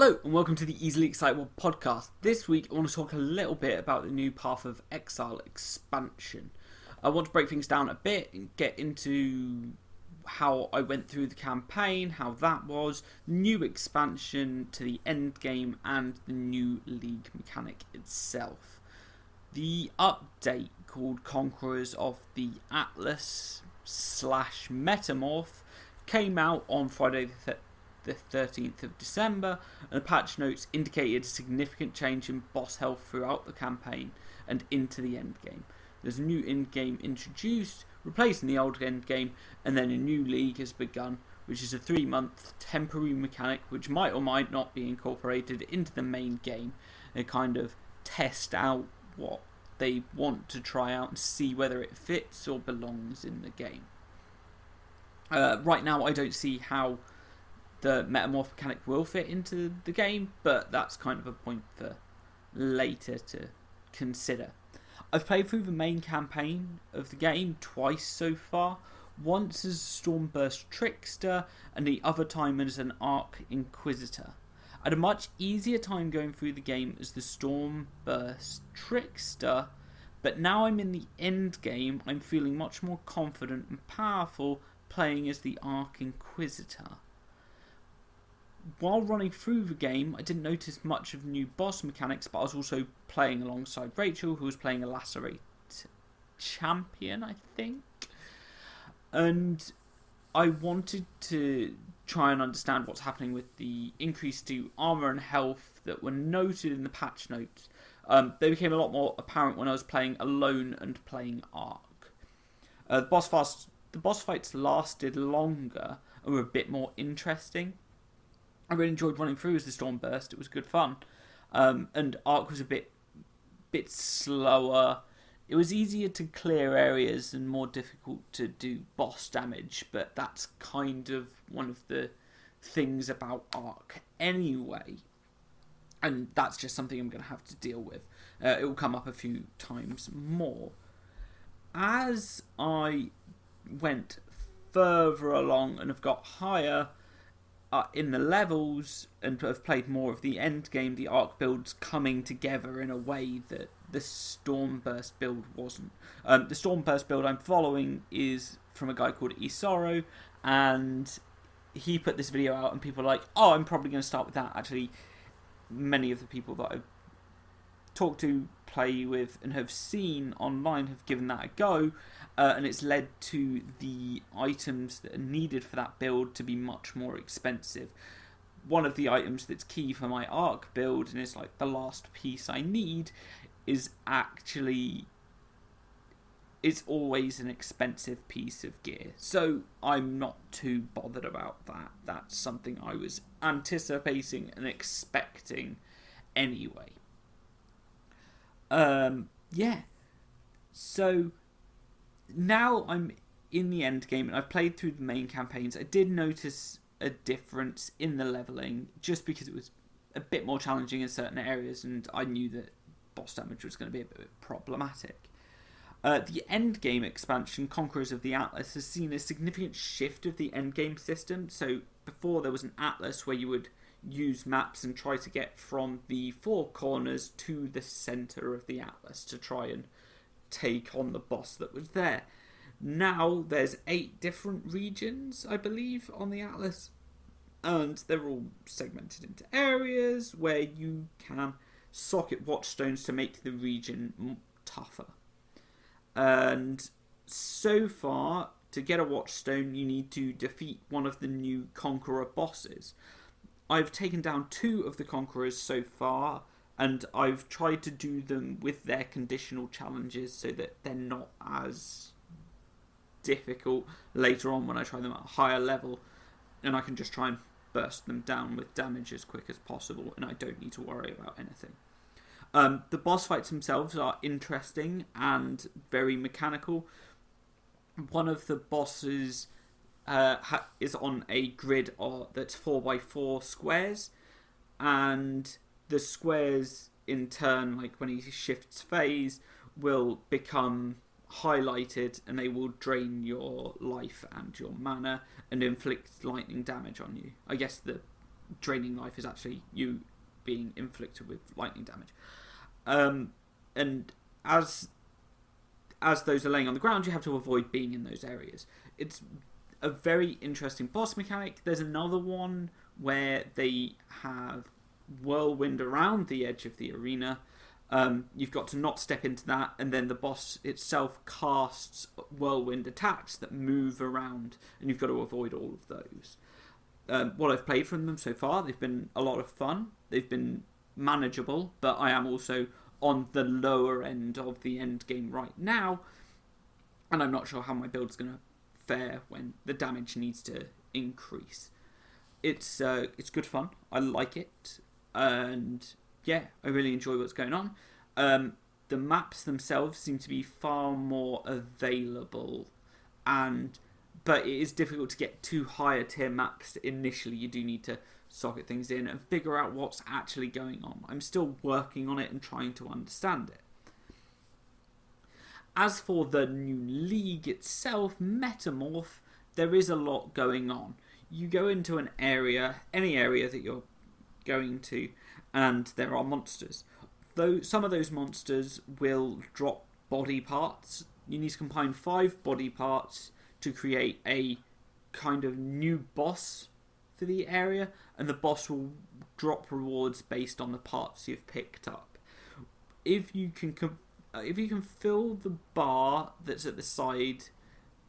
Hello and welcome to the Easily Excitable podcast. This week I want to talk a little bit about the new Path of Exile Expansion. I want to break things down a bit and get into how I went through the campaign, how that was, new expansion to the end game and the new league mechanic itself. The update called Conquerors of the Atlas / Metamorph came out on Friday the 13th of December, and the patch notes indicated a significant change in boss health throughout the campaign and into the end game. There's a new end game introduced, replacing the old end game, and then a new league has begun, which is a 3-month temporary mechanic which might or might not be incorporated into the main game and kind of test out what they want to try out and see whether it fits or belongs in the game. Right now I don't see how the metamorph mechanic will fit into the game, but that's kind of a point for later to consider. I've played through the main campaign of the game twice so far, once as Stormburst Trickster and the other time as an Arc Inquisitor. I had a much easier time going through the game as the Stormburst Trickster, but now I'm in the end game, I'm feeling much more confident and powerful playing as the Arc Inquisitor. While running through the game, I didn't notice much of new boss mechanics, but I was also playing alongside Rachel, who was playing a Lacerate champion, I think. And I wanted to try and understand what's happening with the increase to armor and health that were noted in the patch notes. They became a lot more apparent when I was playing alone and playing Arc. The boss fights lasted longer and were a bit more interesting. I really enjoyed running through as the Stormburst. It was good fun. And Arc was a bit slower. It was easier to clear areas and more difficult to do boss damage, but that's kind of one of the things about Arc anyway. And that's just something I'm going to have to deal with. It will come up a few times more. As I went further along and have got higher in the levels and have played more of the end game, the Arc build's coming together in a way that the Stormburst build wasn't. The Stormburst build I'm following is from a guy called Isaro, and he put this video out and people are like, oh, I'm probably going to start with that. Actually, many of the people that I've talked to, play with and have seen online have given that a go, and it's led to the items that are needed for that build to be much more expensive. One of the items that's key for my Arc build, and is like the last piece I need, is actually, it's always an expensive piece of gear, so I'm not too bothered about that. That's something I was anticipating and expecting anyway. So now I'm in the end game and I've played through the main campaigns. I did notice a difference in the leveling just because it was a bit more challenging in certain areas, and I knew that boss damage was going to be a bit problematic. The end game expansion, Conquerors of the Atlas, has seen a significant shift of the end game system. So before there was an Atlas where you would use maps and try to get from the four corners to the centre of the Atlas to try and take on the boss that was there. Now there's 8 different regions, I believe, on the Atlas, and they're all segmented into areas where you can socket watchstones to make the region tougher. And so far, to get a watchstone, you need to defeat one of the new Conqueror bosses. I've taken down 2 of the Conquerors so far, and I've tried to do them with their conditional challenges so that they're not as difficult later on when I try them at a higher level, and I can just try and burst them down with damage as quick as possible, and I don't need to worry about anything. The boss fights themselves are interesting and very mechanical. One of the bosses is on a grid that's 4x4 squares, and the squares in turn, like when he shifts phase, will become highlighted and they will drain your life and your mana and inflict lightning damage on you. I guess the draining life is actually you being inflicted with lightning damage. And as those are laying on the ground, you have to avoid being in those areas. It's a very interesting boss mechanic. There's another one where they have whirlwind around the edge of the arena. You've got to not step into that, and then the boss itself casts whirlwind attacks that move around, and you've got to avoid all of those. What I've played from them so far, they've been a lot of fun. They've been manageable, but I am also on the lower end of the end game right now, and I'm not sure how my build's going to fare when the damage needs to increase. It's good fun. I like it, and yeah, I really enjoy what's going on. The maps themselves seem to be far more available, but it is difficult to get to higher tier maps initially. You do need to socket things in and figure out what's actually going on. I'm still working on it and trying to understand it. As for the new league itself, Metamorph, there is a lot going on. You go into an area, any area that you're going to, and there are monsters. Though some of those monsters will drop body parts. You need to combine 5 body parts to create a kind of new boss for the area, and the boss will drop rewards based on the parts you've picked up. If you can fill the bar that's at the side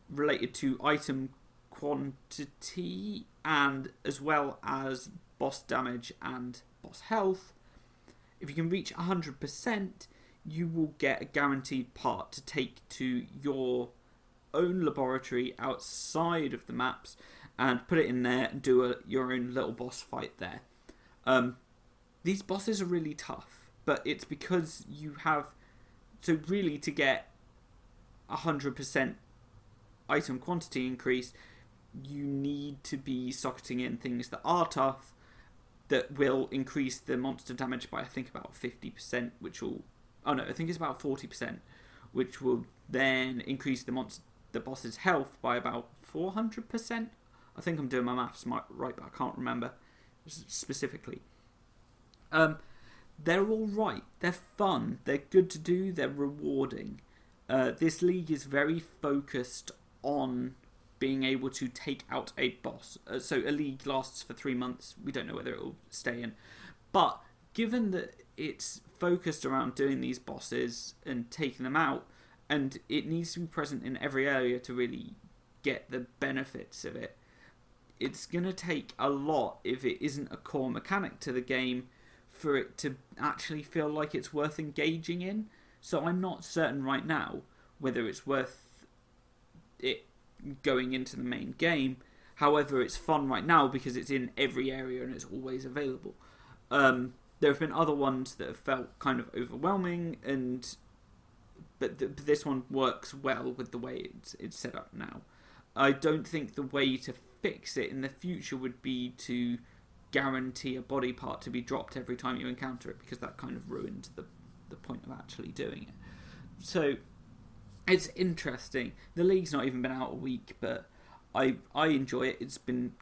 related to item quantity and as well as boss damage and boss health, if you can reach 100%, you will get a guaranteed part to take to your own laboratory outside of the maps and put it in there and do your own little boss fight there. These bosses are really tough, but it's because you have... So really, to get 100% item quantity increase, you need to be socketing in things that are tough, that will increase the monster damage by, I think, about 50%, which will... Oh no, I think it's about 40%, which will then increase the boss's health by about 400%. I think I'm doing my maths right, but I can't remember specifically. They're all right. They're fun. They're good to do. They're rewarding. This league is very focused on being able to take out a boss. So a league lasts for 3 months. We don't know whether it will stay in. But given that it's focused around doing these bosses and taking them out, and it needs to be present in every area to really get the benefits of it, it's going to take a lot, if it isn't a core mechanic to the game, for it to actually feel like it's worth engaging in. So I'm not certain right now whether it's worth it going into the main game. However, it's fun right now because it's in every area and it's always available. There have been other ones that have felt kind of overwhelming, but this one works well with the way it's set up now. I don't think the way to fix it in the future would be to guarantee a body part to be dropped every time you encounter it, because that kind of ruined the point of actually doing it. So it's interesting. The league's not even been out a week, but I enjoy it.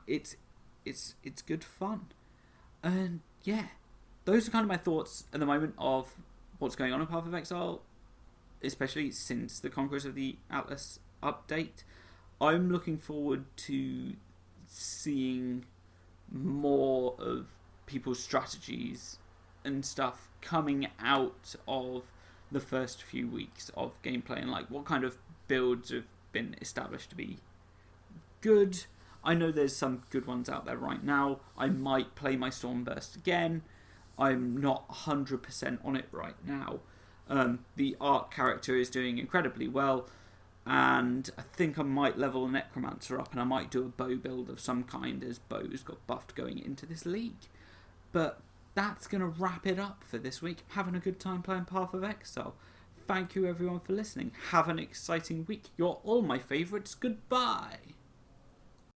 It's good fun. And yeah, those are kind of my thoughts at the moment of what's going on in Path of Exile, especially since the Conquerors of the Atlas update. I'm looking forward to seeing more of people's strategies and stuff coming out of the first few weeks of gameplay, and like what kind of builds have been established to be good. I know there's some good ones out there right now. I might play my Stormburst again. I'm not 100% on it right now. The Arc character is doing incredibly well, and I think I might level a Necromancer up, and I might do a bow build of some kind, as bows got buffed going into this league. But that's going to wrap it up for this week. I'm having a good time playing Path of Exile. Thank you everyone for listening. Have an exciting week. You're all my favourites. Goodbye.